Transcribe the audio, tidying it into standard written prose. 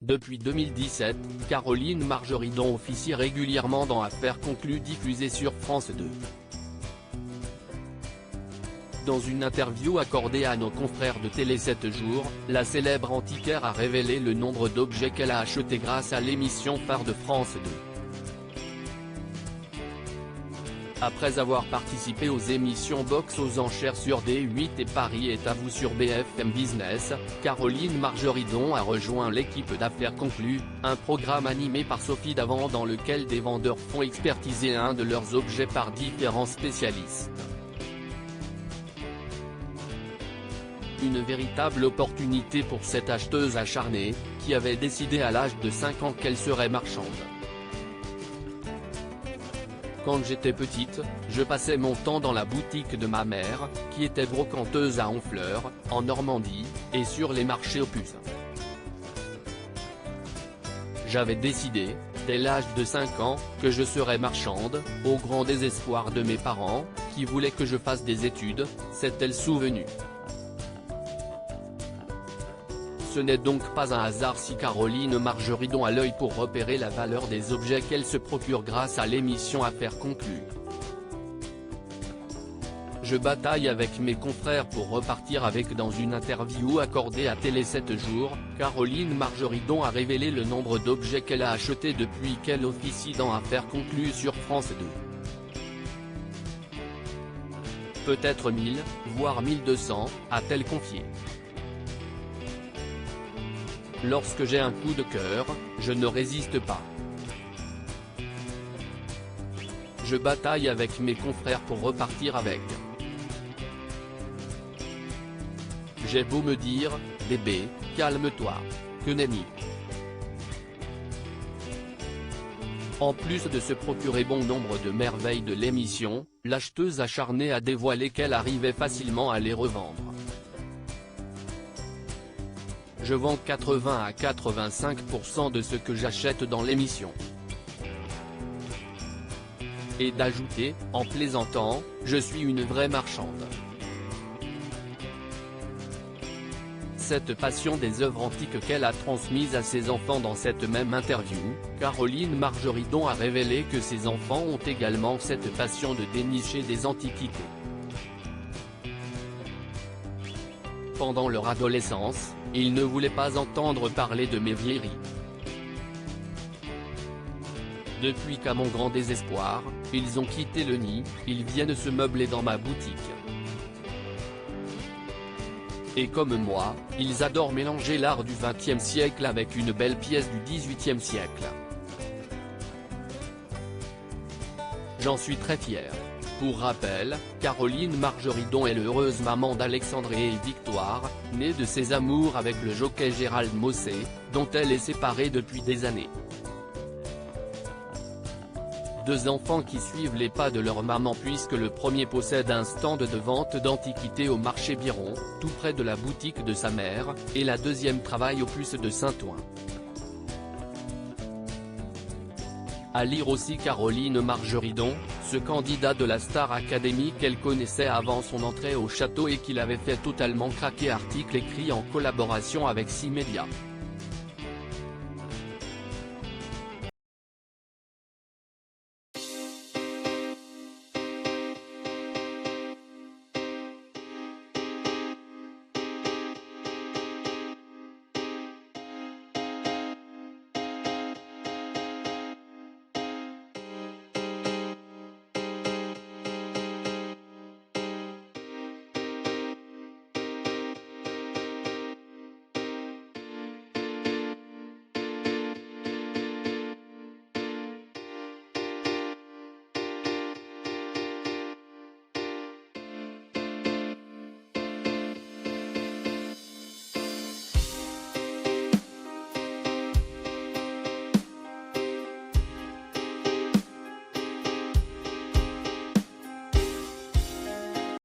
Depuis 2017, Caroline Margeridon officie régulièrement dans Affaires conclues diffusée sur France 2. Dans une interview accordée à nos confrères de Télé 7 jours, la célèbre antiquaire a révélé le nombre d'objets qu'elle a achetés grâce à l'émission phare de France 2. Après avoir participé aux émissions Box aux enchères sur D8 et Paris est à vous sur BFM Business, Caroline Margeridon a rejoint l'équipe d'Affaires conclues, un programme animé par Sophie Davant dans lequel des vendeurs font expertiser un de leurs objets par différents spécialistes. Une véritable opportunité pour cette acheteuse acharnée, qui avait décidé à l'âge de 5 ans qu'elle serait marchande. Quand j'étais petite, je passais mon temps dans la boutique de ma mère, qui était brocanteuse à Honfleur, en Normandie, et sur les marchés aux puces. J'avais décidé, dès l'âge de 5 ans, que je serais marchande, au grand désespoir de mes parents, qui voulaient que je fasse des études, s'est-elle souvenue. Ce n'est donc pas un hasard si Caroline Margeridon a l'œil pour repérer la valeur des objets qu'elle se procure grâce à l'émission Affaires conclues. Je bataille avec mes confrères pour repartir avec. Dans une interview accordée à Télé 7 jours, Caroline Margeridon a révélé le nombre d'objets qu'elle a achetés depuis qu'elle officie dans Affaires conclues sur France 2. Peut-être 1000, voire 1200, a-t-elle confié. Lorsque j'ai un coup de cœur, je ne résiste pas. Je bataille avec mes confrères pour repartir avec. J'ai beau me dire, bébé, calme-toi, que nenni. En plus de se procurer bon nombre de merveilles de l'émission, l'acheteuse acharnée a dévoilé qu'elle arrivait facilement à les revendre. Je vends 80 à 85% de ce que j'achète dans l'émission. Et d'ajouter, en plaisantant, je suis une vraie marchande. Cette passion des œuvres antiques qu'elle a transmise à ses enfants. Dans cette même interview, Caroline Margeridon a révélé que ses enfants ont également cette passion de dénicher des antiquités. Pendant leur adolescence, ils ne voulaient pas entendre parler de mes vieilleries. Depuis qu'à mon grand désespoir, ils ont quitté le nid, ils viennent se meubler dans ma boutique. Et comme moi, ils adorent mélanger l'art du XXe siècle avec une belle pièce du XVIIIe siècle. J'en suis très fier. Pour rappel, Caroline Margeridon est l'heureuse maman d'Alexandre et Victoire, née de ses amours avec le jockey Gérald Mossé, dont elle est séparée depuis des années. Deux enfants qui suivent les pas de leur maman puisque le premier possède un stand de vente d'antiquités au marché Biron, tout près de la boutique de sa mère, et la deuxième travaille aux puces de Saint-Ouen. À lire aussi Caroline Margeridon, ce candidat de la Star Academy qu'elle connaissait avant son entrée au château et qui l'avait fait totalement craquer. Article écrit en collaboration avec 6 médias.